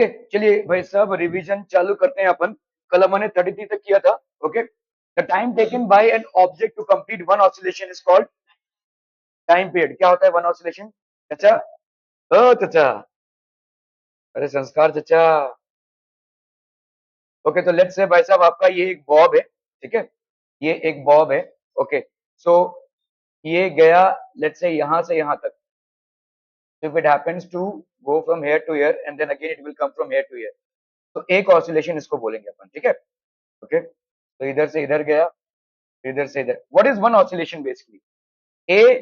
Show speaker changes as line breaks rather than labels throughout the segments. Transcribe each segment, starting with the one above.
चलिए भाई साहब रिवीजन चालू करते हैं अपन। कल हमने 33 तक किया था। Okay, the time taken by an object to complete one oscillation is called time period. क्या होता है वन ऑसिलेशन? चाचा, ओ चाचा, अरे संस्कार चाचा। ओके, तो लेट्स से भाई साहब आपका ये एक बॉब है, ठीक है, ये एक बॉब है। ओके, सो ये गया लेट्स से यहां से यहां तक। If it happens to go from here to here and then again it will come from here to here, तो एक ऑसिलेशन इसको बोलेंगे अपन, ठीक है। ओके, तो इधर से इधर गया, इधर से इधर। What is one oscillation basically? A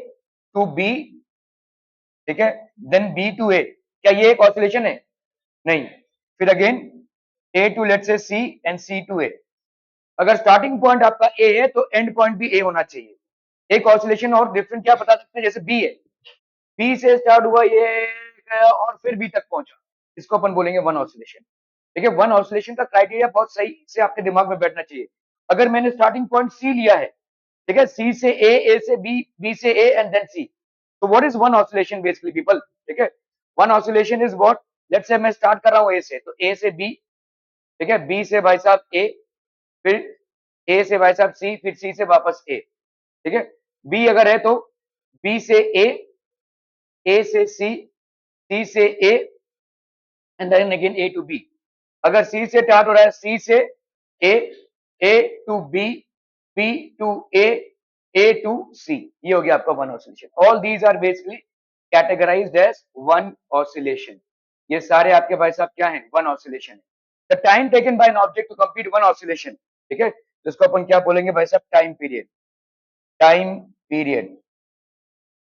to B, ठीक है, देन बी टू ए। क्या ये एक ऑसिलेशन है? नहीं। फिर again A to let's say C and C to ए। अगर स्टार्टिंग पॉइंट आपका ए है तो एंड पॉइंट भी ए होना चाहिए। एक ऑसिलेशन और डिफरेंट क्या बता सकते हैं, जैसे बी है, बी से स्टार्ट हुआ, ये गया और फिर बी तक पहुंचा, इसको अपन बोलेंगे वन ऑसिलेशन। देखिए, वन ऑसिलेशन का क्राइटेरिया बहुत सही से आपके दिमाग में बैठना चाहिए। अगर मैंने स्टार्टिंग पॉइंट सी लिया है, ठीक है, सी से ए से बी, बी से ए एंड देन सी, तो what is one oscillation basically people? ठीक है, one oscillation is what, let's say मैं स्टार्ट कर रहा हूं ए से, तो ए से बी, ठीक है, बी से भाई साहब ए, फिर ए से भाई साहब सी, फिर सी से वापस ए, ठीक है। बी अगर है तो बी से ए से सी से A and then again A to B. अगर सी से स्टार्ट हो रहा है, सी से A, A to B, B to A to C, ये हो गया आपका one oscillation. All these are basically categorized as one oscillation. ये सारे आपके भाई साहब क्या हैं? वन ऑसिलेशन है। The time taken by an object to complete one oscillation, ठीक है, तो इसको अपन क्या बोलेंगे भाई साहब? Time period. टाइम पीरियड,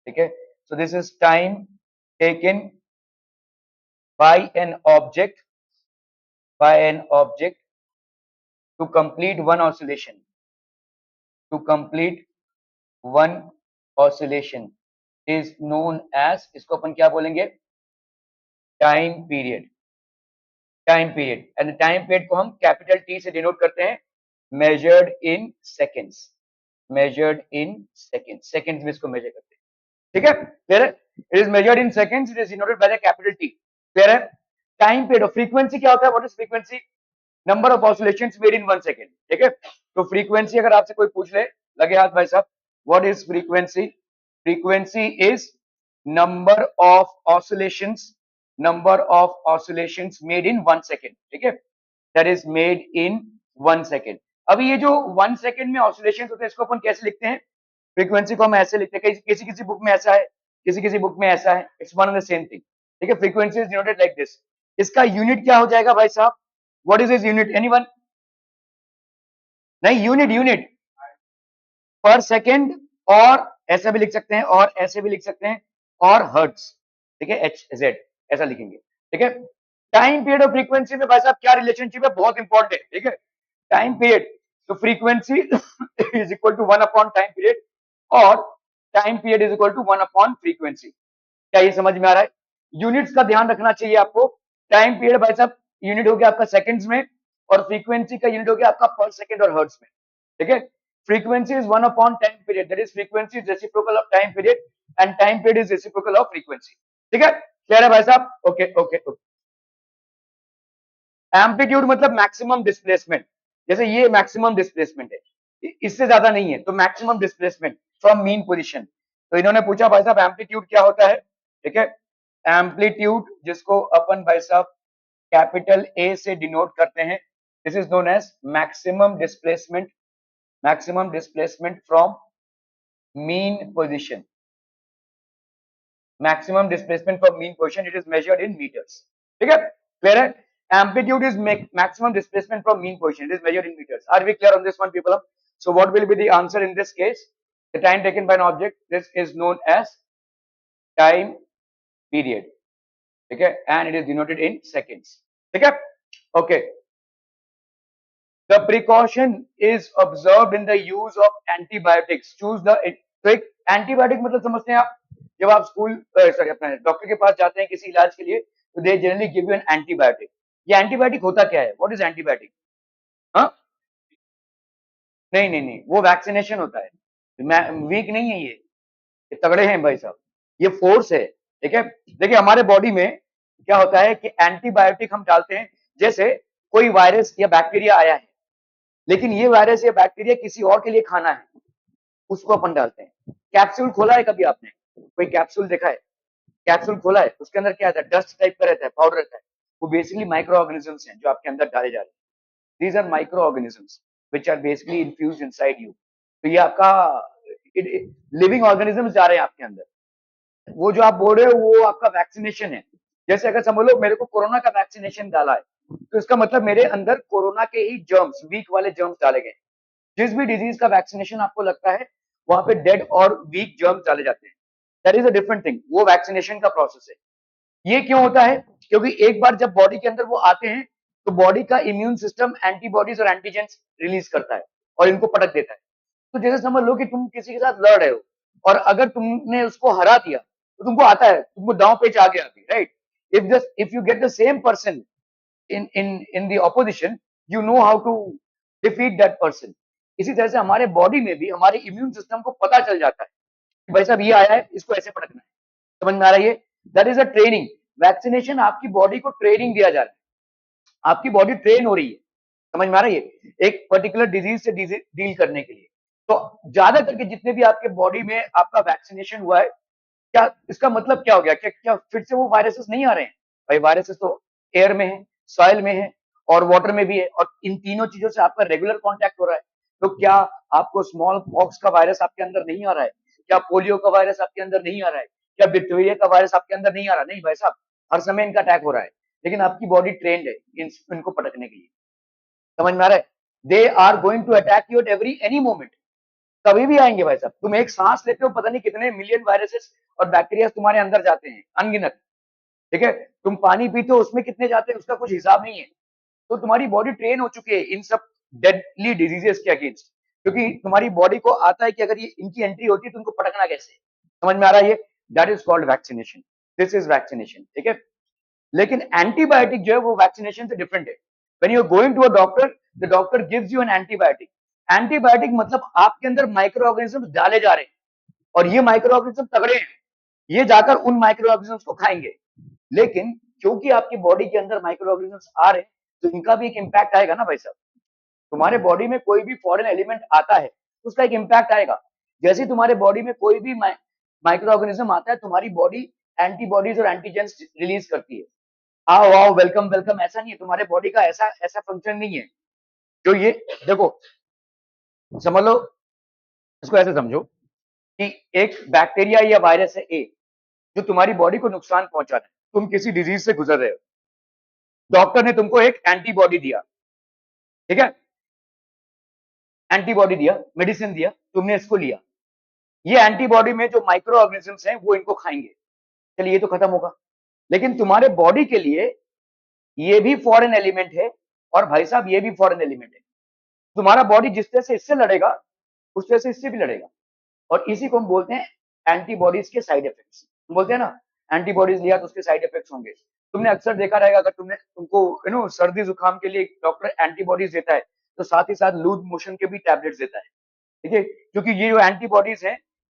ठीक है। So this is time taken by an object, by an object to complete one oscillation, to complete one oscillation is known as, इसको अपन क्या बोलेंगे? Time period. Time period, and time period को हम capital T से denote करते हैं, measured in seconds. Measured in seconds, seconds में इसको मेजर करते हैं, ठीक है, क्लियर है? It is measured in seconds, it is denoted by the capital T, clear है? टाइम पीरियड, फ्रीक्वेंसी क्या होता है? What is frequency? Number of oscillations made in 1 second, ठीक है। तो फ्रीक्वेंसी अगर आपसे कोई पूछ ले, लगे हाथ भाई साहब, what is frequency? Frequency is number of oscillations, number of oscillations made in 1 second, ठीक है, that is made in 1 second. अभी ये जो 1 सेकंड में ऑसिलेशंस होते हैं, इसको अपन कैसे लिखते हैं? फ्रीक्वेंसी को हम ऐसे लिखते हैं, किसी किसी बुक में ऐसा है, किसी किसी बुक में ऐसा है, it's one and the same thing, ठीक है। Frequency is denoted like this. इसका यूनिट क्या हो जाएगा भाई साहब? What is his unit? Anyone? नहीं, यूनिट, यूनिट पर सेकेंड, और ऐसा भी लिख सकते हैं और ऐसे भी लिख सकते हैं, और हर्ट्ज, ठीक है, एच जेड ऐसा लिखेंगे, ठीक है। टाइम पीरियड और फ्रीक्वेंसी में भाई साहब क्या रिलेशनशिप है? बहुत इंपॉर्टेंट है, ठीक है। टाइम पीरियड, तो frequency is equal to one upon time period, और time period is equal to one upon frequency. क्या ये समझ में आ रहा है? यूनिट्स का ध्यान रखना चाहिए आपको। टाइम पीरियड भाई साहब यूनिट हो गया आपका सेकंड्स में, और फ्रीक्वेंसी का यूनिट हो गया आपका पर सेकंड और हर्ट्ज में, ठीक है। Frequency is one upon time period, that is frequency is reciprocal of time period, and time period is reciprocal of frequency, ठीक है, क्लियर है भाई साहब? Okay okay okay. एम्पलीट्यूड मतलब मैक्सिमम डिस्प्लेसमेंट, जैसे ये मैक्सिमम डिस्प्लेसमेंट है, इससे ज्यादा नहीं है, तो maximum displacement from mean position. तो इन्होंने पूछा भाई साहब एम्पलीट्यूड क्या होता है, ठीक है। एम्पलीट्यूड जिसको अपन भाई साहब कैपिटल ए से डिनोट करते हैं, this is known as maximum displacement, maximum displacement from mean position, maximum displacement from mean position, it is measured in metres, ठीक है, क्लियर है? Amplitude is maximum displacement from mean position. It is measured in meters. Are we clear on this one, people? So what will be the answer in this case? The time taken by an object, this is known as time period. Okay, and it is denoted in seconds. Okay, okay. The precaution is observed in the use of antibiotics. Choose the तो एक antibiotic मतलब समझते हैं आप, जब आप school sorry अपने doctor के पास जाते हैं किसी इलाज के लिए, तो they generally give you an antibiotic. ये एंटीबायोटिक होता क्या है? What is antibiotic? हाँ, नहीं नहीं नहीं, वो वैक्सीनेशन होता है। वीक नहीं है ये तगड़े हैं भाई साहब, ये फोर्स है, ठीक है। देखिए हमारे बॉडी में क्या होता है कि एंटीबायोटिक हम डालते हैं, जैसे कोई वायरस या बैक्टीरिया आया है, लेकिन ये वायरस या बैक्टीरिया किसी और के लिए खाना है, उसको अपन डालते हैं। कैप्सूल खोला है कभी आपने? कोई कैप्सूल देखा है? कैप्सूल खोला है, उसके अंदर क्या रहता है? डस्ट टाइप का रहता है, पाउडर रहता है। वो बेसिकली माइक्रो ऑर्गेनिजम्स हैं जो आपके अंदर डाले जा रहे हैं। These are micro organisms which are basically infuse inside you. तो ये आपका लिविंग ऑर्गेनिजम्स जा रहे हैं आपके अंदर। वो जो आप बोल रहे हो वो आपका वैक्सीनेशन है। जैसे अगर समझ लो मेरे को कोरोना का वैक्सीनेशन डाला है, तो इसका मतलब मेरे अंदर कोरोना के ही जर्म्स, वीक वाले जर्म्स डाले गए। जिस भी डिजीज का वैक्सीनेशन आपको लगता है, वहां पे डेड और वीक जर्म्स डाले जाते हैं। That is a different thing, वो वैक्सीनेशन का प्रोसेस है। ये क्यों होता है? क्योंकि एक बार जब बॉडी के अंदर वो आते हैं, तो बॉडी का इम्यून सिस्टम एंटीबॉडीज और एंटीजेंस रिलीज करता है और इनको पटक देता है। तो जैसे समझ लो कि तुम किसी के साथ लड़ रहे हो, और अगर तुमने उसको हरा दिया, तो तुमको आता है, तुमको दांव पेच आ गया अभी, right? If you get the same person in the opposition, you know how to defeat that person. इसी तरह से हमारे बॉडी में भी हमारे इम्यून सिस्टम को पता चल जाता है कि भाई साहब ये आया है, इसको ऐसे पटकना है। समझ में आ रहा है? ये that is a training. Vaccination आपकी बॉडी को ट्रेनिंग दिया जा रहा है, आपकी बॉडी ट्रेन हो रही है। समझ में आ रहा है? ये एक पर्टिकुलर डिजीज से डील करने के लिए। तो ज्यादा करके जितने भी आपके बॉडी में आपका वैक्सीनेशन हुआ है, क्या इसका मतलब क्या हो गया? क्या क्या फिर से वो वायरसेस नहीं आ रहे हैं? भाई वायरसेस तो एयर में है, सॉइल में है और वाटर में भी है, और इन तीनों चीजों से आपका रेगुलर कांटेक्ट हो रहा है। तो क्या आपको स्मॉल पॉक्स का वायरस आपके अंदर नहीं आ रहा है? क्या पोलियो का वायरस आपके अंदर नहीं आ रहा है? क्या बैक्टीरिया का वायरस आपके अंदर नहीं आ रहा? नहीं भाई साहब, हर समय इनका अटैक हो रहा है, लेकिन आपकी बॉडी ट्रेंड है इनको पटकने के लिए। समझ में आ रहा है? They are going to attack you at every any moment. कभी भी आएंगे भाई साहब। तुम एक सांस लेते हो, पता नहीं कितने मिलियन वायरसेस और बैक्टीरिया तुम्हारे अंदर जाते हैं, अनगिनत। ठीक है? तुम पानी पीते हो, उसमें कितने जाते हैं उसका कुछ हिसाब नहीं है। तो तुम्हारी बॉडी ट्रेन हो चुकी है इन सब डेडली डिजीजेस के अगेंस्ट, क्योंकि तुम्हारी बॉडी को आता है कि अगर ये इनकी एंट्री होती है तो उनको पटकना कैसे। समझ में आ रहा है? ये that is called vaccination. This is vaccination. ठीक है? लेकिन एंटीबायोटिक जो है वो वैक्सीनेशन से डिफरेंट है। When you are going to a doctor, the doctor gives you an antibiotic. Antibiotic मतलब आपके अंदर माइक्रो ऑर्गेनिज्म डाले जा रहे हैं, और ये माइक्रो ऑर्गेनिज्म तगड़े हैं, ये जाकर उन माइक्रो ऑर्गेनिज्म को खाएंगे। लेकिन क्योंकि आपकी बॉडी के अंदर माइक्रो ऑर्गेनिज्म आ रहे हैं, तो इनका भी एक इम्पैक्ट आएगा ना भाई साहब। तुम्हारे बॉडी में कोई भी फॉरेन एलिमेंट आता है, उसका एक इम्पैक्ट आएगा। जैसे तुम्हारे बॉडी में कोई भी माइक्रो ऑर्गेनिज्म आता है, तुम्हारी बॉडी एंटीबॉडीज और एंटीजेंस रिलीज करती है। आओ आओ, वेलकम वेलकम, ऐसा नहीं है। तुम्हारे बॉडी का ऐसा ऐसा फंक्शन नहीं है। जो ये देखो, समझ लो, इसको ऐसे समझो कि एक बैक्टीरिया या वायरस है ए, जो तुम्हारी बॉडी को नुकसान पहुंचा रहा है। तुम किसी डिजीज से गुजर रहे हो, डॉक्टर ने तुमको एक एंटीबॉडी दिया। ठीक है? एंटीबॉडी दिया, मेडिसिन दिया, तुमने इसको लिया। ये एंटीबॉडी में जो माइक्रो ऑर्गेनिजम्स हैं वो इनको खाएंगे। चलिए, ये तो खत्म होगा। लेकिन तुम्हारे बॉडी के लिए ये भी फॉरेन एलिमेंट है, और भाई साहब ये भी फॉरेन एलिमेंट है। तुम्हारा बॉडी जिस तरह से इससे लड़ेगा, उस तरह से इससे भी लड़ेगा। और इसी को हम बोलते हैं एंटीबॉडीज के साइड इफेक्ट्स। बोलते हैं ना, एंटीबॉडीज लिया तो उसके साइड इफेक्ट्स होंगे। तुमने अक्सर देखा रहेगा, अगर तुमको सर्दी जुकाम के लिए डॉक्टर एंटीबॉडीज देता है, तो साथ ही साथ लूज मोशन के भी टैबलेट्स देता है। ठीक है? क्योंकि ये जो एंटीबॉडीज है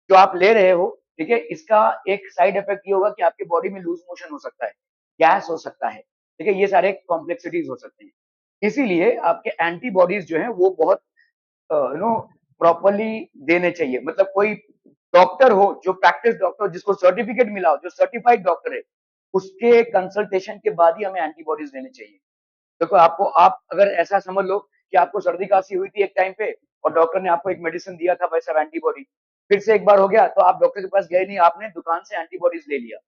जो आप ले रहे हो, ठीक है, इसका एक साइड इफेक्ट ये होगा कि आपके बॉडी में लूज मोशन हो सकता है, गैस हो सकता है। ठीक है? ये सारे कॉम्प्लेक्सिटीज हो सकते हैं। इसीलिए आपके एंटीबॉडीज जो है वो बहुत प्रॉपरली देने चाहिए। मतलब कोई डॉक्टर हो जो प्रैक्टिस डॉक्टर, जिसको सर्टिफिकेट मिला हो, जो सर्टिफाइड डॉक्टर है, उसके कंसल्टेशन के बाद ही हमें एंटीबॉडीज देने चाहिए। देखो, आपको, आप अगर ऐसा समझ लो कि आपको सर्दी खांसी हुई थी एक टाइम पे, और डॉक्टर ने आपको एक मेडिसिन दिया था वैसा एंटीबॉडी, फिर से एक बार हो गया तो आप डॉक्टर के पास गए नहीं, आपने दुकान से एंटीबॉडीज ले लिया।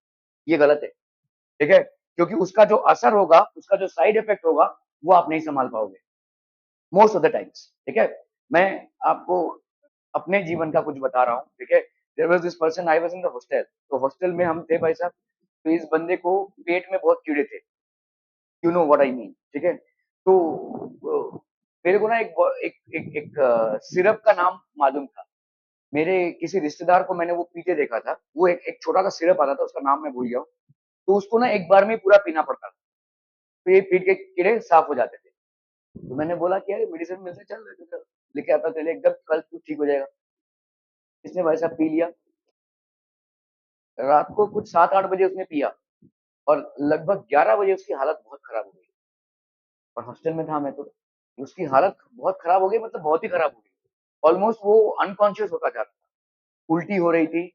ये गलत है। ठीक है? क्योंकि उसका जो असर होगा, उसका जो साइड इफेक्ट होगा, वो आप नहीं संभाल पाओगे मोस्ट ऑफ द टाइम्स। ठीक है? मैं आपको अपने जीवन का कुछ बता रहा हूँ। ठीक है? There was this person, I was in the hostel. तो हॉस्टल में हम थे भाई साहब। तो इस बंदे को पेट में बहुत कीड़े थे। You know what I mean. ठीक है? तो मेरे को ना एक सिरप का नाम मालूम था। मेरे किसी रिश्तेदार को मैंने वो पीते देखा था। वो एक छोटा सा सिरप आता था, उसका नाम मैं भूल गया हूँ। तो उसको ना एक बार में पूरा पीना पड़ता था, तो ये पीट के कीड़े साफ हो जाते थे। तो मैंने बोला कि यार मेडिसिन मिल से, चल लेके आता चले, एकदम कल तू ठीक हो जाएगा। इसने भाई साहब पी लिया। रात को कुछ 7-8 बजे उसने पिया, और लगभग 11 बजे उसकी हालत बहुत खराब हो गई और हॉस्टल में था मैं तो। उसकी हालत बहुत खराब हो गई, मतलब बहुत ही खराब हो गई। ऑलमोस्ट वो अनकॉन्शियस होता जा रहा था, उल्टी हो रही थी,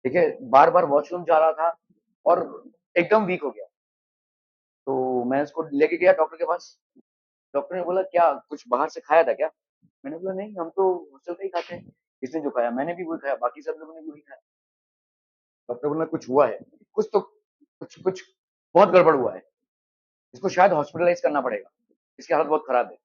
ठीक है, बार-बार वॉशरूम जा रहा था और एकदम वीक हो गया। तो मैं उसको लेके गया डॉक्टर के पास। डॉक्टर ने बोला, "क्या कुछ बाहर से खाया था क्या?" मैंने बोला, "नहीं, हम तो हॉस्टल का ही खाते हैं।" "किसने जो खाया?" "मैंने भी वही खाया, बाकी सब लोगों ने भी वही खाया।" डॉक्टर बोला, "कुछ हुआ है, कुछ तो कुछ कुछ बहुत गड़बड़ हुआ है, इसको शायद हॉस्पिटलाइज़ करना पड़ेगा, इसकी हालत बहुत खराब है।"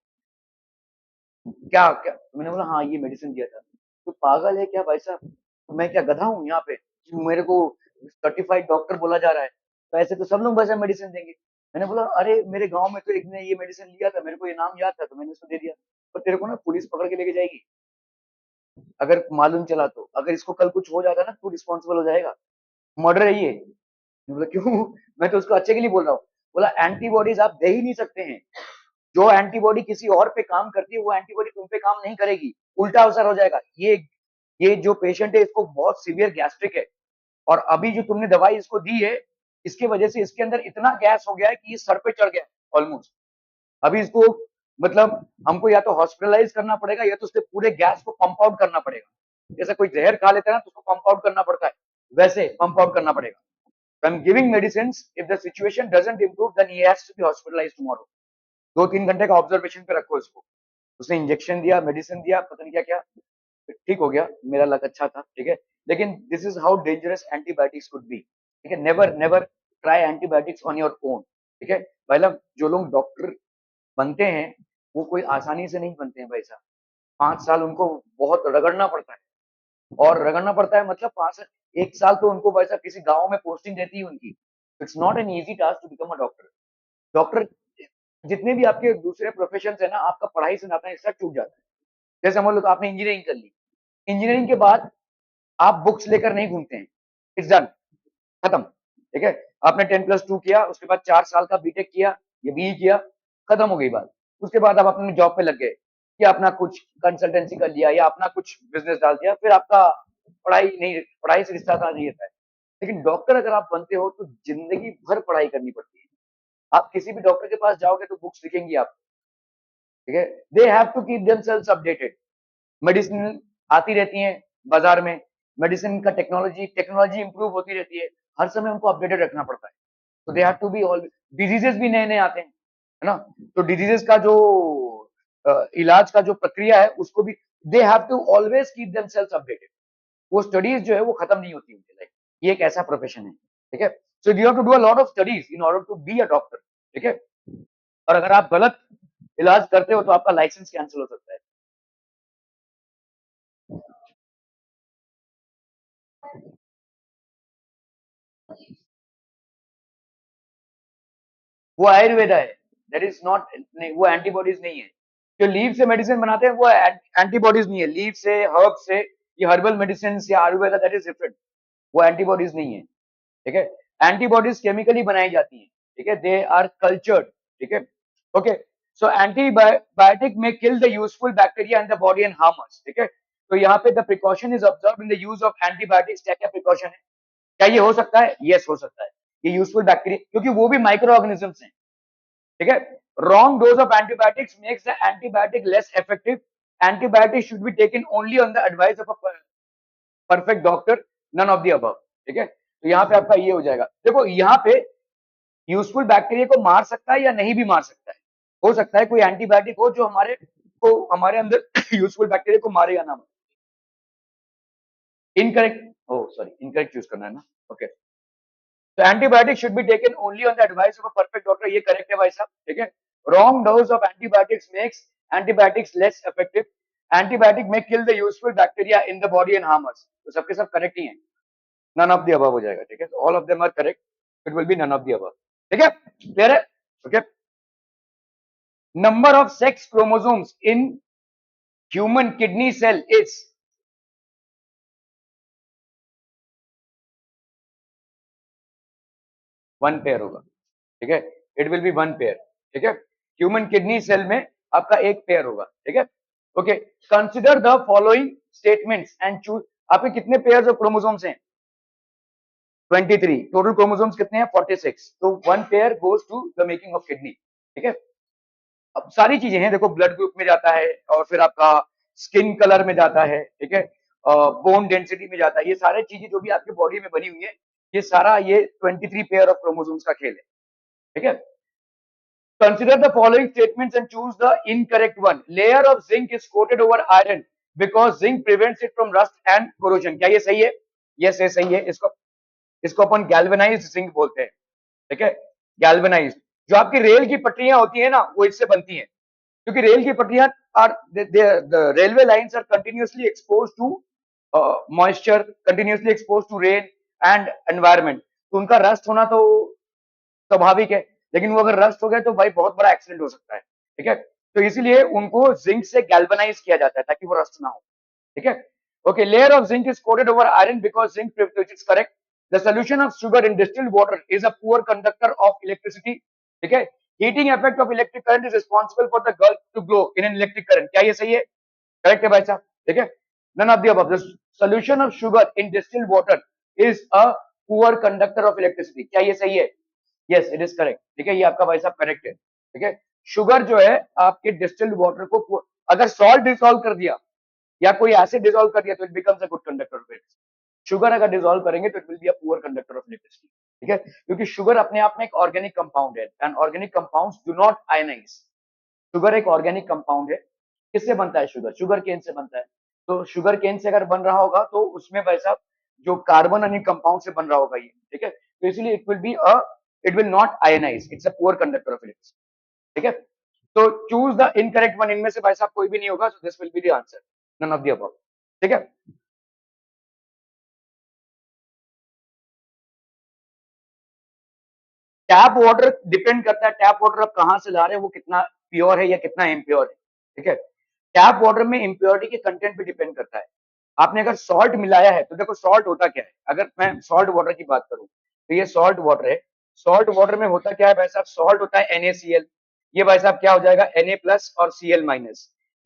क्या क्या मैंने बोला, हाँ ये मेडिसिन दिया था। तो पागल है क्या भाई साहब, मैं क्या गधा हूँ यहाँ पे कि मेरे को सर्टिफाइड डॉक्टर बोला जा रहा है, तो ऐसे तो सब लोग वैसे मेडिसिन देंगे। मैंने बोला, अरे मेरे गांव में तो एक ने ये मेडिसिन लिया था, मेरे को ये नाम याद था तो मैंने उसको दे दिया। पर तेरे को ना पुलिस पकड़ के लेके जाएगी अगर मालूम चला तो, अगर इसको कल कुछ हो जाता ना तू रिस्पॉन्सिबल हो जाएगा, मर्डर है ये। मैंने बोला क्यों, मैं तो उसको अच्छे के लिए बोल रहा हूँ। बोला एंटीबॉडीज आप दे ही नहीं सकते हैं, जो एंटीबॉडी किसी और पे काम करती है वो एंटीबॉडी तुम पे काम नहीं करेगी, उल्टा असर हो जाएगा। ये जो पेशेंट है इसको बहुत सीवियर गैस्ट्रिक है और अभी जो तुमने दवाई इसको दी है इसकी वजह से इसके अंदर इतना गैस हो गया है कि ये सर पे चढ़ गया ऑलमोस्ट। अभी इसको मतलब हमको या तो हॉस्पिटलाइज करना पड़ेगा या तो उसके पूरे गैस को पंप आउट करना पड़ेगा। जैसे कोई जहर खा लेता है ना तो उसको पंप आउट करना पड़ता है, वैसे पंप आउट करना पड़ेगा। So I'm giving medicines. If the situation doesn't improve, then he has to be hospitalized tomorrow. 2-3 घंटे का ऑब्जर्वेशन पे रखो इसको। उसने इंजेक्शन दिया, मेडिसिन दिया, पता नहीं क्या क्या, ठीक हो गया। मेरा लक अच्छा था, ठीक है। लेकिन this is how dangerous antibiotics could be, ठीक है। Never never try antibiotics on your own, ठीक है। मतलब जो लोग डॉक्टर बनते हैं वो कोई आसानी से नहीं बनते हैं भाई साहब। 5 साल उनको बहुत रगड़ना पड़ता है, और रगड़ना पड़ता है मतलब 5 साल, 1 साल तो उनको भाई साहब किसी गांव में पोस्टिंग रहती है उनकी। It's not an easy task to become a doctor. Doctor जितने भी आपके दूसरे प्रोफेशन है ना, आपका पढ़ाई से नाता इसका टूट जाता है। जैसे मान लो तो आपने इंजीनियरिंग कर ली, इंजीनियरिंग के बाद आप बुक्स लेकर नहीं घूमते हैं, इट्स डन, खत्म, ठीक है। आपने 10+2 किया, उसके बाद 4 साल का बीटेक किया या बीई किया, खत्म हो गई बात। उसके बाद आप अपने जॉब पे लग गए या अपना कुछ कंसल्टेंसी कर लिया या अपना कुछ बिजनेस डाल दिया, फिर आपका पढ़ाई से रिश्ता नहीं रहता है। लेकिन डॉक्टर अगर आप बनते हो तो जिंदगी भर पढ़ाई करनी पड़ती है। आप किसी भी डॉक्टर के पास जाओगे तो बुक्स दिखेंगी आपको, ठीक है। They have to keep themselves updated. Medicine आती रहती हैं बाजार में, मेडिसिन का टेक्नोलॉजी इंप्रूव होती रहती है, हर समय उनको अपडेटेड रखना पड़ता है। तो they have to be all, diseases भी नए नए आते हैं, है ना। तो डिजीजेस का जो इलाज का जो प्रक्रिया है उसको भी they have to always keep themselves updated. वो स्टडीज जो है वो खत्म नहीं होती उनकी लाइफ। ये एक ऐसा प्रोफेशन है, ठीक है। So you have to do a lot of studies in order to be a doctor, ठीक है। और अगर आप गलत इलाज करते हो तो आपका लाइसेंस कैंसिल हो सकता है। वो आयुर्वेदा है, दैट इज नॉट, नहीं वो एंटीबॉडीज नहीं है। जो लीव से मेडिसिन बनाते हैं वो एंटीबॉडीज नहीं है, लीव से, हर्ब से, ये हर्बल मेडिसिन या आयुर्वेदा, दैट इज डिफरेंट। वो एंटीबॉडीज नहीं है, ठीक है। एंटीबॉडीज केमिकली बनाई जाती हैं, ठीक है, दे आर कल्चर्ड, ठीक है। Okay, so antibiotic may kill the useful bacteria in the body and harm अस, ठीक है। तो यहाँ पे the precaution is observe in the use of antibiotics. क्या क्या प्रिकॉशन है, क्या ये हो सकता है? यस, हो सकता है। ये यूजफुल बैक्टीरिया, क्योंकि वो भी माइक्रो ऑर्गेनिजम्स हैं, ठीक है। Wrong dose of antibiotics makes the antibiotic less effective. Antibiotics should be taken only on the advice of a perfect doctor, none of the above, ठीक है। तो यहाँ पे आपका ये हो जाएगा। देखो यहाँ पे यूजफुल बैक्टीरिया को मार सकता है या नहीं भी मार सकता है। हो सकता है कोई एंटीबायोटिक हो जो हमारे अंदर यूजफुल बैक्टीरिया को मारे या ना मारे। Incorrect, oh sorry, incorrect choose करना है ना, ओके। तो antibiotic should be taken only on the advice of a perfect doctor, ये करेक्ट है भाई साहब, ठीक है। Wrong dose of antibiotics makes antibiotics less effective. Antibiotic may kill the useful bacteria in the body and harm us. तो सबके सब correct ही हैं, नन ऑफ द अबव हो जाएगा, ठीक है। All of them are correct, it will be none of the above, ठीक है। क्लियर है, okay. Number of sex chromosomes in human kidney cell is 1 pair होगा, ठीक है। इट विल बी 1 पेयर, ठीक है। ह्यूमन किडनी सेल में आपका एक पेयर होगा, ठीक है। Okay, consider the following statements and choose. आपके कितने पेयर्स ऑफ क्रोमोसोम्स हैं? 23, टोटल क्रोमोसोम्स कितने हैं 46, तो one pair goes to the making of kidney, ठीक है। अब सारी चीजें हैं, देखो ब्लड ग्रुप में जाता है और फिर आपका स्किन कलर में जाता है, ठीक है, बोन डेंसिटी में जाता है, ये सारी चीजें जो भी आपके बॉडी में बनी हुई है, ये सारा ये 23 पेयर ऑफ क्रोमोसोम्स का खेल है, ठीक है। Consider the following statements and choose the incorrect one. Layer of zinc is coated over iron because zinc prevents it from rust and corrosion. क्या ये सही है? Yes, ये सही है। इसको इसको अपन गैल्वेनाइज्ड जिंक बोलते हैं, ठीक है, गैल्वेनाइज्ड। जो आपकी रेल की पटरियां होती है ना, वो इससे बनती हैं, क्योंकि रेल की पटरियां are the railway lines are continuously expose to moisture, continuously expose to rain and environment, तो उनका रस्ट होना तो स्वाभाविक है, लेकिन वो अगर रस्ट हो गए तो भाई बहुत बड़ा एक्सीडेंट हो सकता है, ठीक है। तो इसीलिए उनको जिंक से गैल्वेनाइज किया जाता है ताकि वो रस्ट ना हो, ठीक है। Okay, layer of zinc is coated over iron because zinc is correct. The solution of sugar in distilled water is a poor conductor of electricity, ठीक है। Heating effect of electric current is responsible for the girl to glow in an electric current, क्या ये सही है? Correct है भाई साहब, ठीक है। None of the above, the solution of sugar in distilled water is a poor conductor of electricity, क्या ये सही है? यस इट इज करेक्ट, ठीक है, ये आपका भाई साहब करेक्ट है, ठीक है। शुगर जो है आपके डिस्टिल्ड वाटर को अगर सॉल्ट डिसॉल्व कर दिया या कोई एसिड डिसॉल्व कर दिया तो it becomes a good conductor of electricity. Sugar अगर डिसॉल्व करेंगे तो it will be a poor conductor of electricity, ठीक है, क्योंकि शुगर अपने आप में एक ऑर्गेनिक कंपाउंड है and organic compounds do not ionise. Sugar एक ऑर्गेनिक कंपाउंड है। किससे बनता है शुगर? शुगर केन से बनता है। तो शुगर केन से अगर बन रहा होगा तो उसमें भाई साहब जो कार्बन अनिक कंपाउंड से बन रहा होगा ये, ठीक है, तो इसलिए it will not ionise, it's a poor conductor of electricity, ठीक है। तो चूज द इनकरेक्ट वन, इनमें से भाई साहब कोई भी नहीं होगा, so this will be the answer, none of the above, ठीक है। टैप वाटर डिपेंड करता है, टैप वाटर आप कहां से ला रहे हैं, वो कितना प्योर है या कितना इम्प्योर है, ठीक है। टैप वाटर में इम्प्योरिटी के कंटेंट पे डिपेंड करता है। आपने अगर सॉल्ट मिलाया है तो देखो सॉल्ट होता क्या है, अगर मैं सॉल्ट वाटर की बात करूं तो ये सॉल्ट वाटर है। सॉल्ट वाटर में होता क्या है भाई साहब, सॉल्ट होता है NaCl, ये भाई साहब क्या हो जाएगा Na+ और Cl-।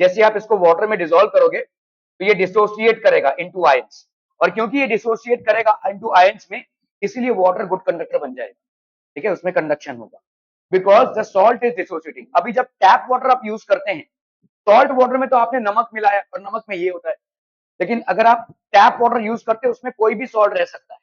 जैसे आप इसको वाटर में डिसॉल्व करोगे तो ये डिसोसिएट करेगा इनटू आयंस, और क्योंकि ये डिसोसिएट करेगा इनटू आयंस में, इसीलिए वाटर गुड कंडक्टर बन जाएगा, ठीक है, उसमें कंडक्शन होगा because the salt is dissociating. अभी जब टैप वाटर आप यूज करते हैं, सॉल्ट वाटर में तो आपने नमक मिलाया और नमक में ये होता है, लेकिन अगर आप टैप वाटर यूज करते हैं उसमें कोई भी सॉल्ट रह सकता है,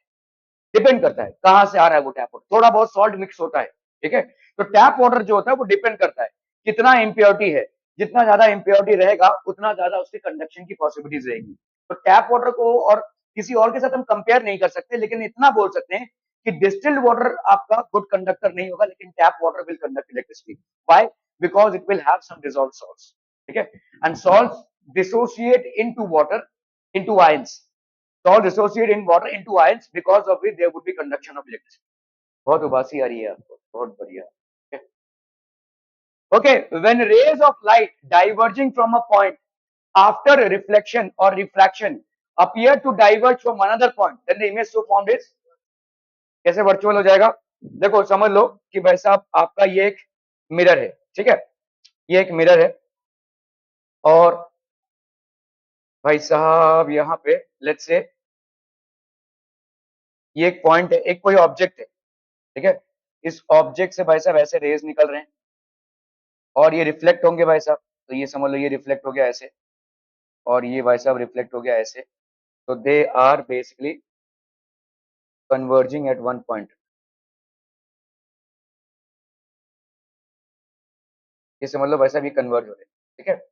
डिपेंड करता है कहां से आ रहा है वो टैप वाटर, थोड़ा बहुत सॉल्ट मिक्स होता है, ठीक है। तो टैप वाटर जो होता है वो डिपेंड करता है कितना इम्प्योरिटी है, जितना ज्यादा इम्प्योरिटी रहेगा उतना ज्यादा उसके कंडक्शन की पॉसिबिलिटीज रहेगी। तो टैप वाटर को और किसी और के साथ हम कंपेयर नहीं कर सकते, लेकिन इतना बोल सकते हैं कि डिस्टिल्ड वाटर आपका गुड कंडक्टर नहीं होगा, लेकिन tap water will conduct electricity. Why? Because it will have some dissolved salts, ठीक है, and salts dissociate into water into ions. Salt dissociate in water into ions because of which there would be conduction of electricity. बहुत उबासी आ रही है आपको, बहुत बढ़िया, okay. When rays of light diverging from a point after reflection or refraction appear to diverge from another point, then the image so formed is कैसे virtual हो जाएगा? देखो समझ लो कि भाई साहब आपका ये एक मिरर है, ठीक है, ये एक मिरर है और भाई साहब यहाँ पे लेट्स से ये एक पॉइंट है, एक कोई ऑब्जेक्ट है, ठीक है, इस ऑब्जेक्ट से भाई साहब ऐसे रेज निकल रहे हैं और ये रिफ्लेक्ट होंगे भाई साहब, तो ये समझ लो ये रिफ्लेक्ट हो गया ऐसे और ये भाई साहब रिफ्लेक्ट हो गया ऐसे, तो they are basically converging at one point. ये समझ लो भाई साहब ये कन्वर्ज हो रहे हैं, ठीक है।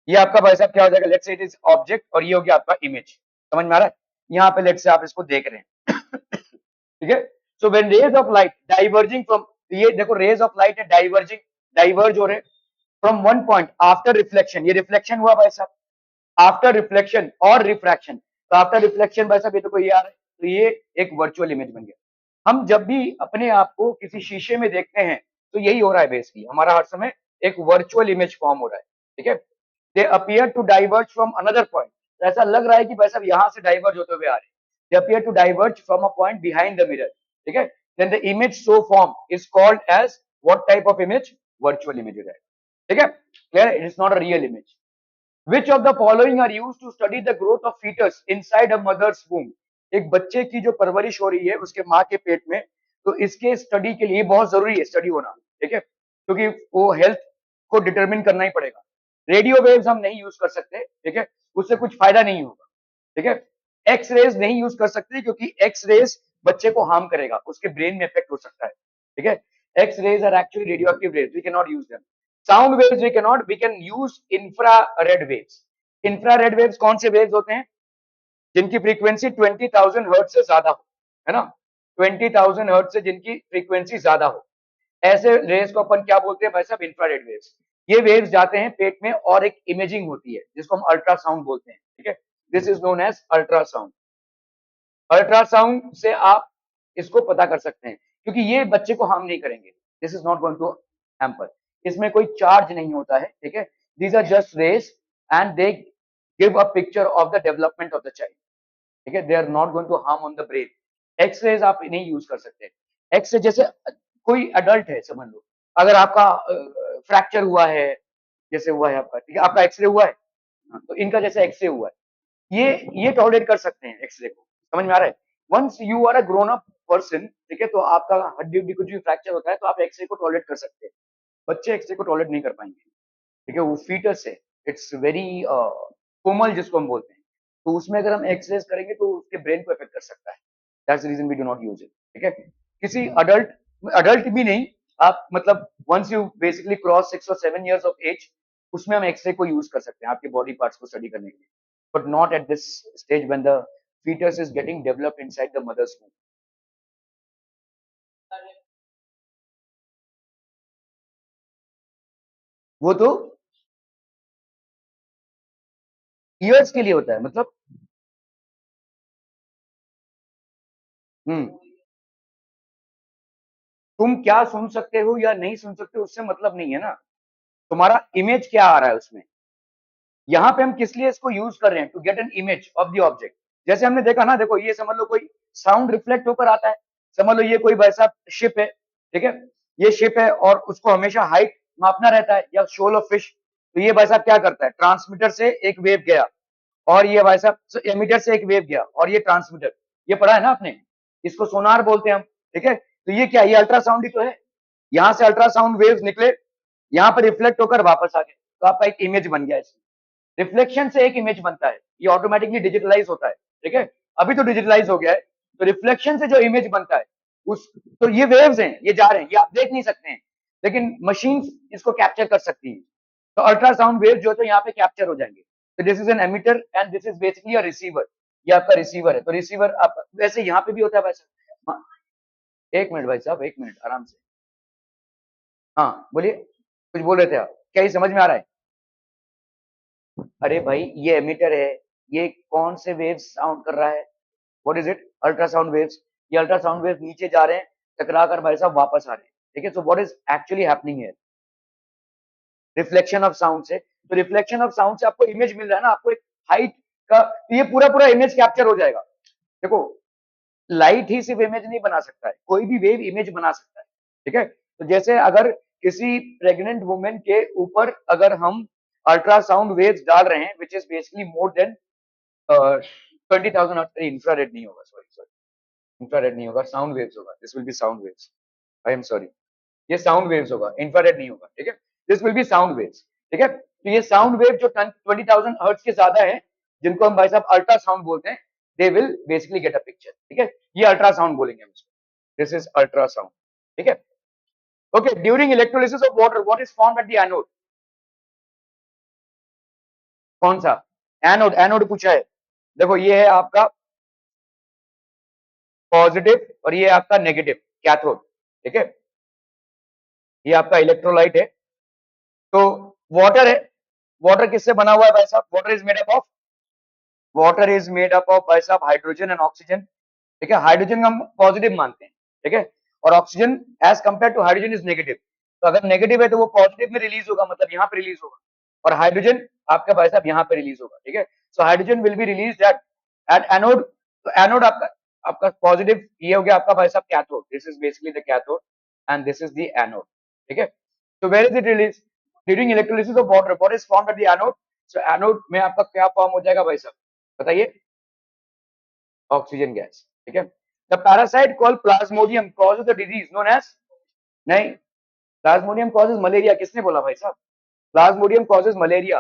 ये आपका भाई साहब क्या हो जाएगा, let's say it is object और ये हो गया आपका इमेज, समझ में आ रहा है? यहाँ पे लेट्स से आप इसको देख रहे हैं ठीक है। So when rays of light diverging from, ये देखो रेज ऑफ लाइट है डाइवर्जिंग, डाइवर्ज हो रहे from one point after reflection, ये रिफ्लेक्शन हुआ भाई साहब, आफ्टर रिफ्लेक्शन और रिफ्रैक्शन, तो आफ्टर रिफ्लेक्शन भाई साहब ये तो ये आ रहा है, तो ये एक वर्चुअल इमेज बन गया। हम जब भी अपने आप को किसी शीशे में देखते हैं तो यही हो रहा है बेसिकली, हमारा हर समय एक वर्चुअल इमेज फॉर्म हो रहा है, ठीक है। They appear to diverge from another point, ऐसा लग रहा है कि भाई साहब यहां से डाइवर्ज होते हुए आ रहे हैं, they appear to diverge from a point behind the mirror, ठीक है। Then the image so form is called as what type of image? Virtual image हो जाएगा, ठीक है, clear? It is not a real image. Which of the following are used to study the growth of fetus inside a mother's womb? एक बच्चे की जो परवरिश हो रही है उसके माँ के पेट में, तो इसके स्टडी के लिए बहुत जरूरी है स्टडी होना, ठीक है, क्योंकि वो हेल्थ को डिटरमिन करना ही पड़ेगा। रेडियो वेव्स हम नहीं यूज कर सकते, ठीक है, उससे कुछ फायदा नहीं होगा, ठीक है। एक्स रेज नहीं यूज कर सकते क्योंकि एक्स रेज बच्चे को हार्म करेगा, उसके ब्रेन में इफेक्ट हो सकता है, ठीक है। X rays are actually radioactive rays, we can not use them. Sound waves we can not, we can use infrared waves. Infrared waves कौन से वेव्स होते हैं? जिनकी फ्रीक्वेंसी 20,000 हर्ट्ज से ज्यादा हो, है ना, 20,000 हर्ट्ज से जिनकी फ्रीक्वेंसी ज्यादा हो, ऐसे रेज को अपन क्या बोलते हैं भाई साहब? Infrared waves. ये वेव्स जाते हैं पेट में और एक इमेजिंग होती है जिसको हम अल्ट्रासाउंड बोलते हैं, ठीक है। This is known as ultrasound. Ultrasound से आप इसको पता कर सकते हैं क्योंकि ये बच्चे को हार्म नहीं करेंगे, this is not going to hamper, इसमें कोई चार्ज नहीं होता है, ठीक है। These are just rays and they give a picture of the development of the child, ठीक है, they are not going to harm on the brain. X rays आप नहीं यूज कर सकते। एक्स रे जैसे कोई अडल्ट है समझ लो, अगर आपका फ्रैक्चर हुआ है, जैसे हुआ है आपका, ठीक है, आपका एक्सरे हुआ है, तो इनका जैसे एक्सरे हुआ है, ये टॉलरेट कर सकते हैं एक्सरे को, समझ में आ रहा है? Once you are a grown up person, ठीक है, तो आपका हड्डी उड्डी कुछ भी फ्रैक्चर होता है तो आप एक्सरे को टॉलरेट कर सकते हैं, बच्चे एक्सरे को टॉलरेट नहीं कर पाएंगे, ठीक है, वो फीटस है, इट्स वेरी कोमल जिसको हम बोलते हैं, तो उसमें अगर हम एक्सरेज करेंगे तो उसके ब्रेन को इफेक्ट कर सकता है, that's the reason we do not use it, ठीक है। किसी अडल्ट, अडल्ट भी नहीं, आप मतलब वंस यू बेसिकली क्रॉस 6 और 7 years ऑफ एज, उसमें हम एक्सरे को यूज कर सकते हैं आपके बॉडी पार्ट्स को स्टडी करने के लिए, but not at this stage when the fetus is getting developed inside the mother's womb. वो तो ईयर्स के लिए होता है, मतलब हम्म, तुम क्या सुन सकते हो या नहीं सुन सकते उससे मतलब नहीं है ना, तुम्हारा इमेज क्या आ रहा है उसमें। यहाँ पे हम किस लिए इसको यूज कर रहे हैं? To get an image of the object. जैसे हमने देखा ना, देखो ये समझ लो कोई साउंड रिफ्लेक्ट होकर आता है, समझ लो ये कोई वैसा शिप है, ठीक है, ये शिप है और उसको हमेशा हाइट मापना रहता है, या शोल ऑफ फिश, तो ये भाई साहब क्या करता है, ट्रांसमीटर से एक वेव गया और ये भाई साहब एमीटर से एक वेव गया और ये ट्रांसमीटर, ये पढ़ा है ना आपने, इसको सोनार बोलते हैं हम, ठीक है, तो ये क्या, ये अल्ट्रासाउंड ही तो है। यहाँ से अल्ट्रासाउंड वेव्स निकले, यहाँ पर रिफ्लेक्ट होकर वापस आ गए, तो आपका एक इमेज बन गया इसमें। रिफ्लेक्शन से एक इमेज बनता है, ये ऑटोमेटिकली डिजिटलाइज होता है, ठीक है, अभी तो डिजिटलाइज हो गया है, तो रिफ्लेक्शन से जो इमेज बनता है उस, तो ये वेव्स हैं, ये जा रहे हैं, ये आप देख नहीं सकते हैं, लेकिन मशीन इसको कैप्चर कर सकती है, तो अल्ट्रासाउंड वेव जो है तो यहाँ पे कैप्चर हो जाएंगे। तो this is an emitter and this is basically a receiver, ये आपका रिसीवर है, तो रिसीवर आप वैसे यहाँ पे भी होता है वैसे। हाँ, एक मिनट भाई साहब, एक मिनट आराम से, हाँ बोलिए, कुछ बोल रहे थे आप, क्या ये समझ में आ रहा है? अरे भाई ये एमिटर है, ये कौन से वेव्स साउंड कर रहा है? What is it? Ultrasound waves. ये अल्ट्रासाउंड वेव्स नीचे जा रहे हैं, टकरा कर भाई साहब वापस आ रहे हैं, ठीक है। So what is actually happening है, रिफ्लेक्शन ऑफ साउंड से, तो रिफ्लेक्शन ऑफ साउंड से आपको इमेज मिल रहा है ना, आपको एक हाइट का, तो ये पूरा पूरा इमेज कैप्चर हो जाएगा। देखो, लाइट ही सिर्फ इमेज नहीं बना सकता है, कोई भी वेव इमेज बना सकता है, ठीक है। तो जैसे अगर किसी प्रेग्नेंट वुमेन के ऊपर अगर हम अल्ट्रासाउंड वेव्स डाल रहे हैं which is basically more than 20,000, infrared नहीं होगा, सॉरी सॉरी, इंफ्रारेड नहीं होगा, साउंड वेव्स होगा, this will B sound waves, I am sorry, ये साउंड वेव्स होगा, इंफ्रारेड नहीं होगा, ठीक है, this will B sound waves, ठीक है। तो ये साउंड वेव जो 20,000 हर्ट्ज के ज्यादा है, जिनको हम भाई साहब अल्ट्रासाउंड बोलते हैं, they will basically get a picture, ठीक है, ये अल्ट्रासाउंड बोलेंगे हम इसको, दिस इज अल्ट्रासाउंड, ठीक है। Okay, during electrolysis of water what is formed at the anode? कौन सा एनोड? एनोड पूछा है, देखो ये है आपका पॉजिटिव और ये आपका नेगेटिव कैथोड, ठीक है, ये आपका इलेक्ट्रोलाइट है, तो वाटर है, वाटर किससे बना हुआ है भाई साहब? Water is made up of, water is made up of भाई साहब हाइड्रोजन एंड ऑक्सीजन, ठीक है, हाइड्रोजन हम पॉजिटिव मानते हैं, ठीक है, और oxygen as compare to hydrogen is negative, तो अगर नेगेटिव है तो वो पॉजिटिव में रिलीज होगा, मतलब यहाँ पे रिलीज होगा, और हाइड्रोजन आपका भाई साहब यहाँ पे रिलीज होगा, ठीक है। So hydrogen will be release at anode, तो एनोड आपका, आपका पॉजिटिव ये हो गया आपका भाई साहब cathode, this is basically the cathode and this is the anode, ठीक है। तो where is it release? During electrolysis of water what is formed at the anode? So anode में आपका क्या फॉर्म हो जाएगा भाई साहब, बताइए? ऑक्सीजन गैस, ठीक है। The parasite called Plasmodium causes the disease known as, नहीं, प्लाज्मोडियम कॉजेज मलेरिया, किसने बोला भाई साहब? Plasmodium causes malaria.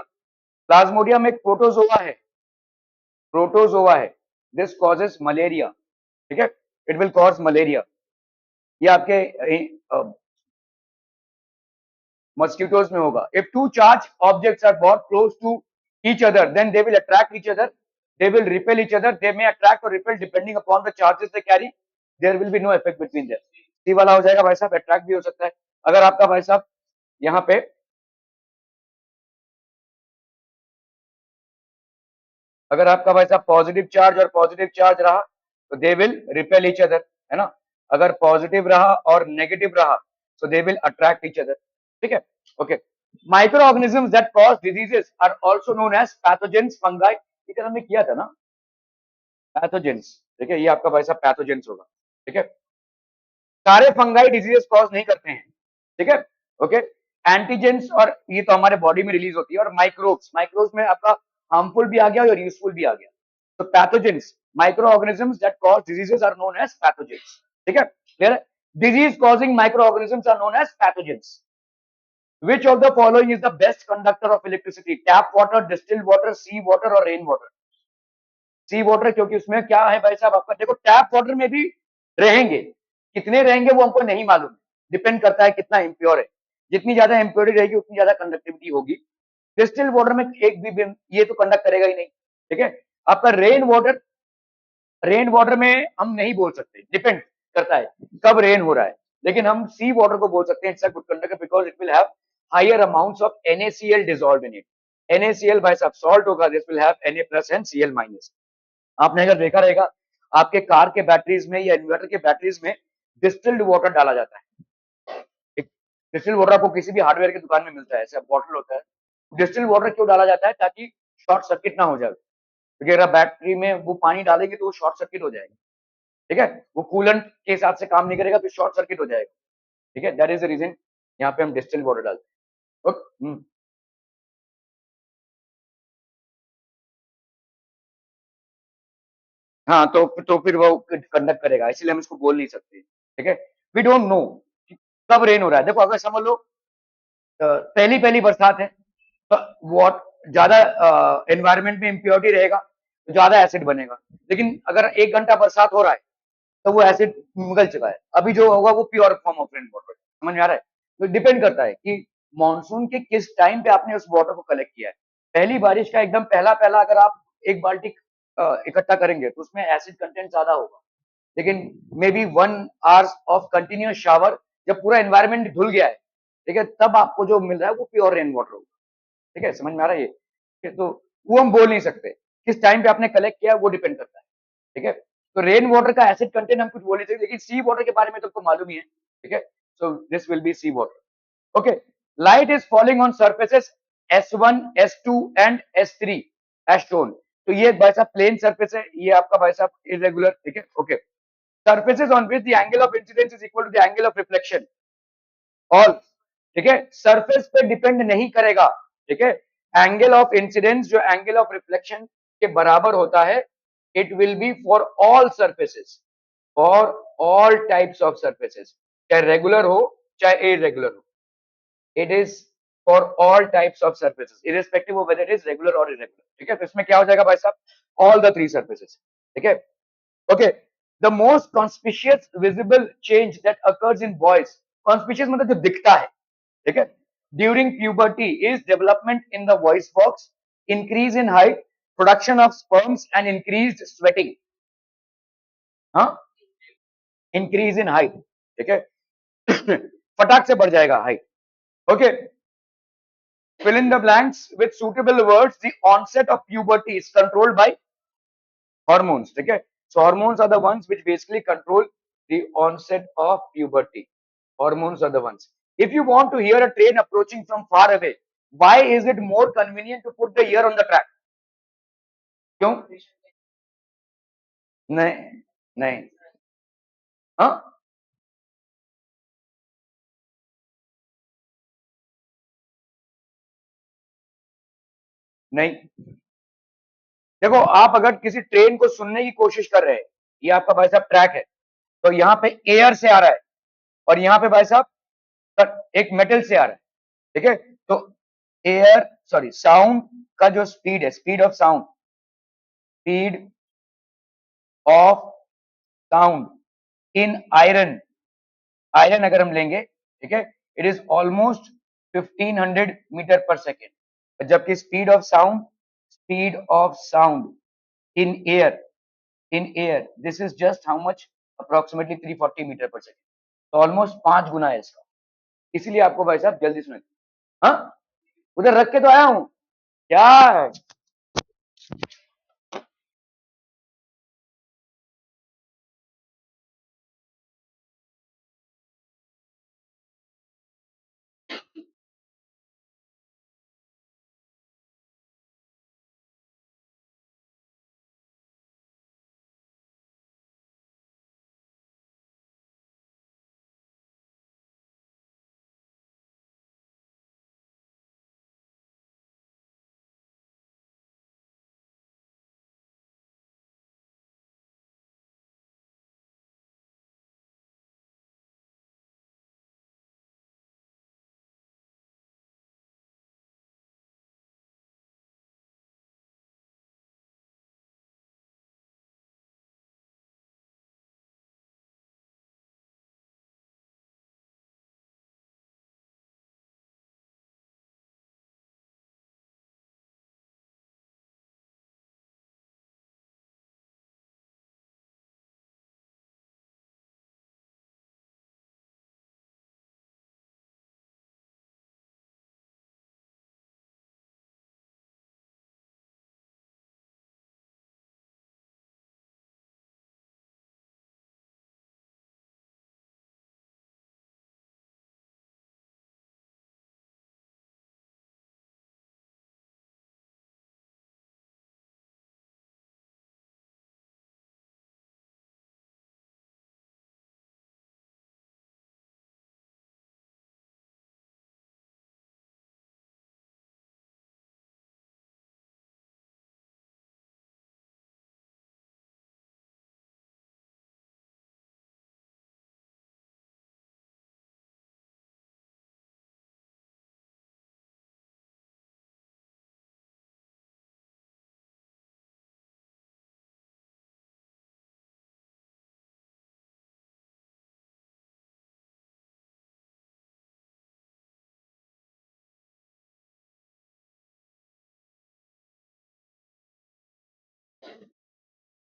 प्लाज्मोडियम एक प्रोटोजोआ है, प्रोटोजोआ है, दिस कॉजेज मलेरिया, ठीक है, इट विल कॉज मलेरिया। ये आपके मस्किटोज में होगा। If two charge objects are बहुत close to each other then they will attract each other, they will repel each other, they may attract or repel depending upon the charges they carry, there will be no effect between them। सी वाला हो जाएगा भाई साहब, attract भी हो सकता है। अगर आपका भाई साहब यहाँ पे, अगर आपका भाई साहब पॉजिटिव चार्ज और पॉजिटिव चार्ज रहा तो they will repel each other, है ना। अगर पॉजिटिव रहा और नेगेटिव रहा तो they will attract each other, ठीक है। Okay, micro organisms that cause diseases are also known as pathogens fungi, ये हमने किया था ना, पैथोजेंस, ठीक है, ये आपका भाई साहब पैथोजेंस होगा, ठीक है। सारे फंगाई डिजीजेस कॉज नहीं करते हैं, ठीक है। ओके, एंटीजेंस, और ये तो हमारे बॉडी में रिलीज होती है, और माइक्रोब्स, माइक्रोब्स में आपका हार्मफुल भी आ गया और यूजफुल भी आ गया। तो pathogens, micro organisms that cause diseases are known as pathogens, ठीक है, क्लियर है। Disease causing micro organisms are known as pathogens. Which of the following is the best conductor of electricity? Tap water, distilled water, sea water और rain water? सी water, क्योंकि उसमें क्या है भाई साहब, आपका देखो टैप वाटर में भी रहेंगे, कितने रहेंगे वो हमको नहीं मालूम, डिपेंड करता है कितना इम्प्योर है। जितनी ज्यादा इम्प्योरिटी रहेगी उतनी ज्यादा कंडक्टिविटी होगी। डिस्टिल वाटर में एक भी ये तो कंडक्ट करेगा ही नहीं, ठीक है। आपका रेन वाटर, रेन वाटर में हम नहीं बोल सकते, डिपेंड करता है कब रेन हो रहा है, लेकिन हम सी वाटर को बोल सकते हैं it's a good conductor because it will have higher amounts of NaCl dissolve in it. NaCl भाई साहब सॉल्ट होगा, this will have Na plus and Cl minus. आपने अगर देखा रहेगा आपके कार के बैटरीज में या इन्वर्टर के बैटरीज में डिस्टिल्ड वाटर डाला जाता है। डिस्टिल्ड वाटर आपको किसी भी हार्डवेयर की दुकान में मिलता है, ऐसा बॉटल होता है। डिस्टिल्ड वाटर क्यों डाला जाता है? ताकि शॉर्ट सर्किट ना हो जाए, क्योंकि अगर बैटरी में वो पानी डालेंगे तो वो शॉर्ट सर्किट हो जाएगा, ठीक है, वो कूलेंट के हिसाब से काम नहीं करेगा, फिर शॉर्ट सर्किट हो जाएगा, ठीक है, दैट इज द रीजन यहाँ पे हम डिस्टिल्ड वाटर डालते हैं। हाँ, तो फिर वो कंडक्ट करेगा, इसीलिए हम इसको बोल नहीं सकते, ठीक है। वी डोंट नो कब रेन हो रहा है। देखो अगर समझ लो पहली पहली बरसात है तो वॉट ज्यादा एनवायरमेंट में इम्प्योरिटी रहेगा तो ज्यादा एसिड बनेगा, लेकिन अगर 1 घंटा बरसात हो रहा है तो वो एसिड निकल चुका है, अभी जो होगा वो pure form of rain water. समझ में आ रहा है? तो डिपेंड करता है कि मानसून के किस टाइम पे आपने उस वाटर को कलेक्ट किया है। पहली बारिश का एकदम पहला पहला अगर आप एक बाल्टी इकट्ठा करेंगे तो उसमें एसिड कंटेंट ज्यादा होगा, लेकिन may be 1 hours of continuous shower, जब पूरा एनवायरमेंट धुल गया है, ठीक है, तब आपको जो मिल रहा है वो प्योर रेन वाटर होगा, ठीक है, समझ में आ रहा है ये? तो वो हम बोल नहीं सकते, किस टाइम पे आपने कलेक्ट किया वो डिपेंड करता है, ठीक है। तो रेन वाटर का एसिड कंटेंट हम कुछ बोल नहीं सकते, लेकिन सी वाटर के बारे में तो आपको मालूम ही है, ठीक है। So this will be sea water. Okay, light is falling on surfaces S1, S2 and S3 as shown. तो ये भाई साहब प्लेन सरफेस है, ये आपका भाई साहब इरेगुलर, ठीक है, okay. Surfaces on which the angle of incidence is equal to the angle of reflection, all, ठीक है, सरफेस पे डिपेंड नहीं करेगा, ठीक है। एंगल ऑफ इंसिडेंस जो एंगल ऑफ रिफ्लेक्शन के बराबर होता है, it will be for all surfaces, for all types of surfaces, चाहे रेगुलर हो चाहे इरेगुलर हो, it is for all types of surfaces irrespective of whether it is regular और इरेगुलर, ठीक है। तो इसमें क्या हो जाएगा भाई साहब, ऑल द 3 सर्फेसेस, ठीक है, okay. The most conspicuous visible change that occurs in boys, conspicuous मतलब जो दिखता है, ठीक है, during puberty is development in the voice box, increase in height, production of sperms and increase sweating, हाँ, increase in height, ठीक है फटाक से बढ़ जाएगा height, okay. fill in the blanks with suitable words, the onset of puberty is controlled by hormones, ठीक है। So hormones are the ones which basically control the onset of puberty, hormones are the ones। If you want to hear a train approaching from far away, why is it more convenient to put the ear on the track? क्यों? नहीं, नहीं, हाँ, नहीं, देखो आप अगर किसी train को सुनने की कोशिश कर रहे हैं, ये आपका भाई साहब ट्रैक है, तो यहाँ पे एयर से आ रहा है और यहाँ पे भाई साहब एक मेटल से आ रहा है, ठीक है। तो एयर सॉरी साउंड का जो स्पीड है, speed of sound in iron, iron अगर हम लेंगे, ठीक है, it is almost 1500 metre per second, जबकि speed of sound in air, this is just how much, approximately 340 metre per second, तो ऑलमोस्ट 5 गुना है इसका। इसीलिए आपको भाई साहब जल्दी सुने, हाँ उधर रख के तो आया हूं क्या है?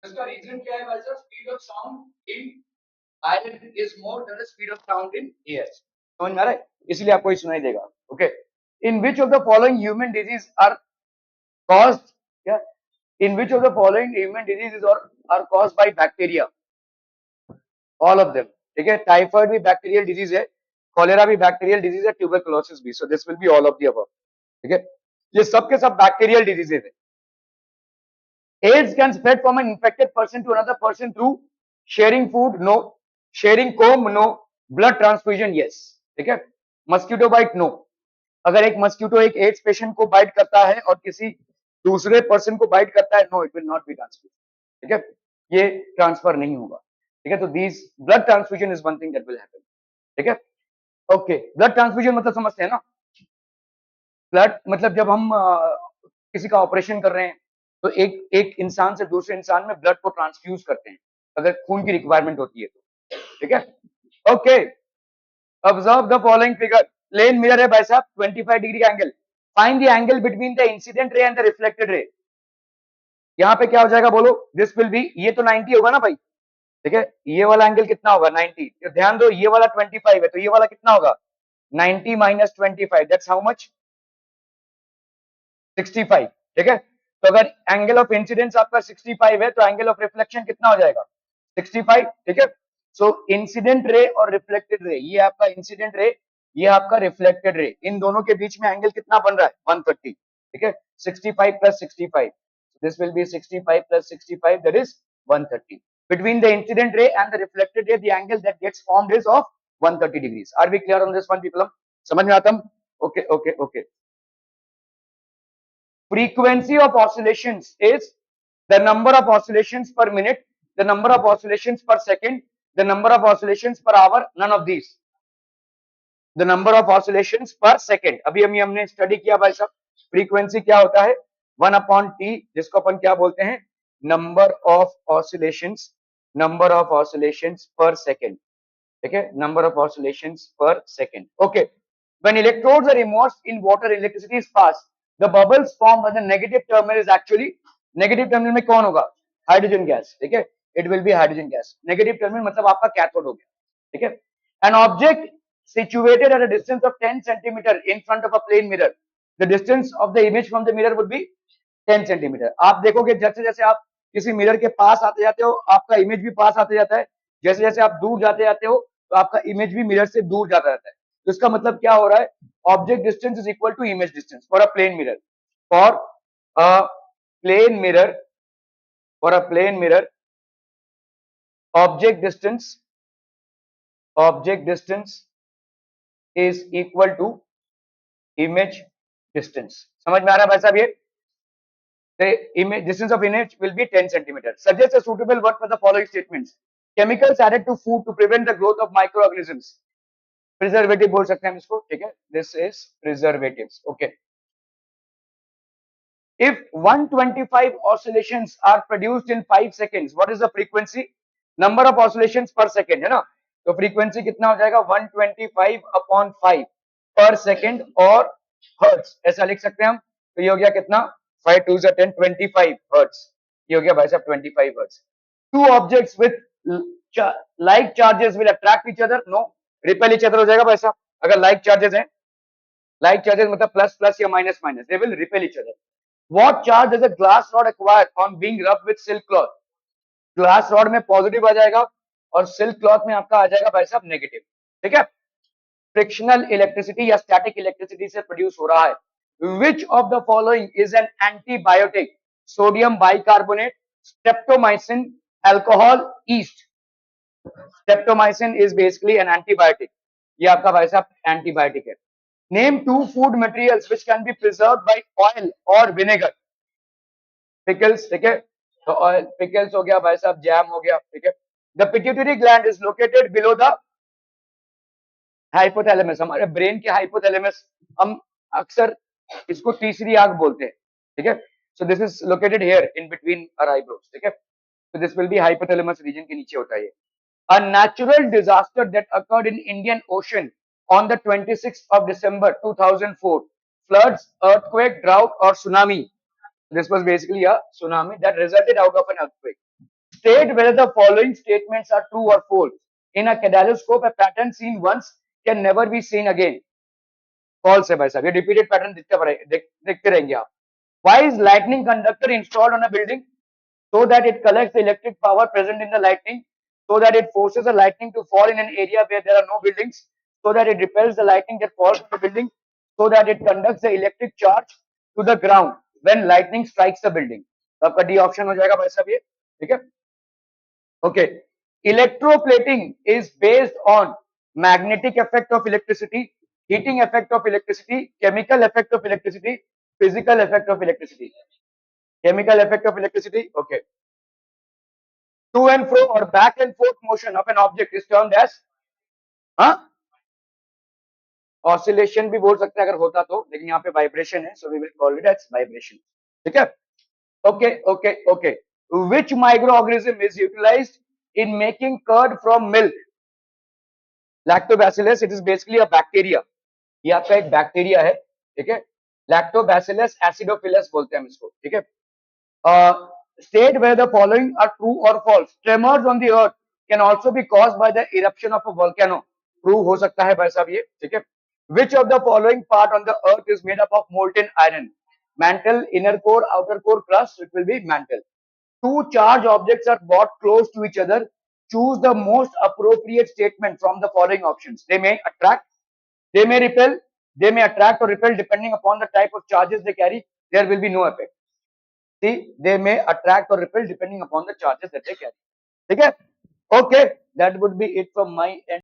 इसका रीजन क्या है भाई साहब? Speed of sound in iron is more than the speed of sound in air, समझ में आ रहा है? इसलिए आपको ये सुनाई देगा। Okay, in which of the following human disease are caused, क्या, in which of the following human disease are caused by bacteria? All of them, ठीक है। टाइफाइड भी बैक्टीरियल डिजीज है, कॉलेरा भी बैक्टीरियल डिजीज है, ट्यूबरकुलोसिस भी, so this will be all of the above, ठीक है। ये सब के सब बैक्टीरियल डिजीजेज है। AIDS can spread from an infected person to another person through sharing food, no. Sharing comb, no. Blood transfusion, yes. ठीक है। Mosquito bite, no. अगर एक मस्कीटो एक एड्स पेशेंट को बाइट करता है और किसी दूसरे पर्सन को बाइट करता है, no, it will not be transfer, ठीक है, ये ट्रांसफर नहीं होगा, ठीक है। तो this blood transfusion is one thing that will happen, ठीक है। ओके, ब्लड ट्रांसफ्यूजन मतलब समझते हैं ना? ब्लड मतलब जब हम किसी का ऑपरेशन कर रहे हैं तो एक एक इंसान से दूसरे इंसान में ब्लड को ट्रांसफ्यूज करते हैं अगर खून की रिक्वायरमेंट होती है तो, ठीक है। Okay, observe the following figure, plane mirror है भाई साहब, 25 डिग्री का angle, find the angle between the incident ray and the reflected ray. यहाँ पे क्या हो जाएगा बोलो? दिस विल बी, ये तो 90 होगा ना भाई, ठीक है, ये वाला एंगल कितना होगा? 90। तो ध्यान दो, ये वाला 25 है तो ये वाला कितना होगा? 90 माइनस 25, दैट्स हाउ मच? 65, ठीक है। तो अगर एंगल ऑफ इंसिडेंस आपका 65 है तो एंगल ऑफ रिफ्लेक्शन कितना हो जाएगा? 65, ठीक है। सो इंसिडेंट रे और रिफ्लेक्टेड रे, ये आपका इंसिडेंट रे, ये आपका रिफ्लेक्टेड रे, इन दोनों के बीच में एंगल कितना बन रहा है? 130, ठीक है। 65 plus 65, this will B 65 plus 65, that is 130। Between the incident ray and the reflected ray, the angle that gets formed is of 130 degrees. Are we clear on this one, people? समझ में आता? Okay okay okay. Frequency of oscillations is the number of oscillations per minute, the number of oscillations per second, the number of oscillations per hour, none of these. The number of oscillations per second. अभी हमने study किया भाई साहब, frequency क्या होता है 1/t, जिसको अपन क्या बोलते हैं number of oscillations, number of oscillations पर सेकेंड. ठीक है, नंबर ऑफ ऑसिलेशंस पर second. Okay, when electrodes are immersed in water, electricity is passed, the bubbles formed by the negative terminal is actually, negative terminal में कौन होगा hydrogen gas. ठीक है, it will B hydrogen gas. Negative terminal मतलब आपका cathode हो गया. ठीक है, an object situated at a distance of 10 centimeter in front of a plane mirror, the distance of the image from the mirror would be 10 centimeter. आप देखोगे जैसे जैसे आप किसी मिरर के पास आते जाते हो आपका इमेज भी पास आते जाता है, जैसे जैसे आप दूर जाते जाते हो तो आपका इमेज भी मिरर से दूर जाता रहता है. तो इसका मतलब क्या हो रहा है, object distance is equal to image distance for a plane mirror. For a plane mirror, for a plane mirror, object distance is equal to image distance. समझ में आ रहा है भाई साहब? ये the image distance of image will be 10 centimeter. Suggest a suitable word for the following statements. Chemicals added to food to prevent the growth of microorganisms. Preservative बोल सकते हैं हम इसको. ठीक है, this is preservatives. Okay. If 125 oscillations are produced in 5 seconds, what is the frequency? Number of oscillations per second है ना, तो फ्रीक्वेंसी कितना हो जाएगा 125/5 पर सेकेंड और हर्ट्ज, ऐसा लिख सकते हैं हम. तो ये हो गया कितना 5 2 10 25 हर्ट्ज. ये हो गया भाई साहब 25 hertz. Two objects with like charges will attract each other, no, repel each other हो जाएगा भाई साहब. अगर लाइक चार्जेस हैं, लाइक चार्जेस मतलब प्लस प्लस या minus minus, they will repel each other. What charge does a glass rod acquire on being rubbed with silk cloth? Glass rod में positive आ जाएगा और सिल्क क्लॉथ में आपका आ जाएगा भाई साहब नेगेटिव. ठीक है, फ्रिक्शनल इलेक्ट्रिसिटी या स्टैटिक इलेक्ट्रिसिटी से प्रोड्यूस हो रहा है. Which of the following is an antibiotic? Sodium bicarbonate, streptomycin, alcohol, yeast. Streptomycin is basically an antibiotic. ये आपका भाई साहब एंटीबायोटिक है. Name two food materials which can be preserved by oil और विनेगर. पिकल्स. ठीक है, तो ऑयल पिकल्स हो गया भाई साहब, जैम हो गया. ठीक है, the pituitary gland is located below the hypothalamus. हमारे ब्रेन के हाइपोथैलेमस, हम अक्सर इसको तीसरी आंख बोलते हैं. ठीक है, so this is located here in between our eyebrows. ठीक है, so this will be hypothalamus region के नीचे होता है ये. A natural disaster that occurred in Indian Ocean on the 26th of December 2004, floods, earthquake, drought or tsunami. This was basically a tsunami that resulted out of an earthquake. State whether the following statements are true or false. In a kaleidoscope, a pattern seen once can never be seen again. False है भाई साहब, ये repeated pattern देखते रहेंगे आप. Why is lightning conductor installed on a building? So that it collects the electric power present in the lightning, so that it forces the lightning to fall in an area where there are no buildings, so that it repels the lightning that falls from the building, so that it conducts the electric charge to the ground when lightning strikes the building. तो आपका D option हो जाएगा भाई साहब ये. ठीक है, okay. Electroplating is based on magnetic effect of electricity, heating effect of electricity, chemical effect of electricity, physical effect of electricity. Chemical effect of electricity. Okay. To and fro or back and forth motion of an object is termed as oscillation भी बोल सकते हैं अगर होता तो, लेकिन यहाँ पे वाइब्रेशन है, so we will call it as vibration. ठीक है, okay, okay, okay. Which microorganism is utilized in making curd from milk? Lactobacillus. It is basically a bacteria. ये आपका एक बैक्टीरिया है. ठीक है, Lactobacillus acidophilus बोलते हैं हम इसको. ठीक है. State whether the following are true or false. Tremors on the earth can also be caused by the eruption of a volcano. True हो सकता है भाई साहब ये. ठीक है. Which of the following part on the earth is made up of molten iron? Mantle, inner core, outer core, crust. It will be mantle. Two charged objects are brought close to each other. Choose the most appropriate statement from the following options. They may attract, they may repel, they may attract or repel depending upon the type of charges they carry. There will be no effect. See, they may attract or repel depending upon the charges that they carry. Okay, that would be it from my end.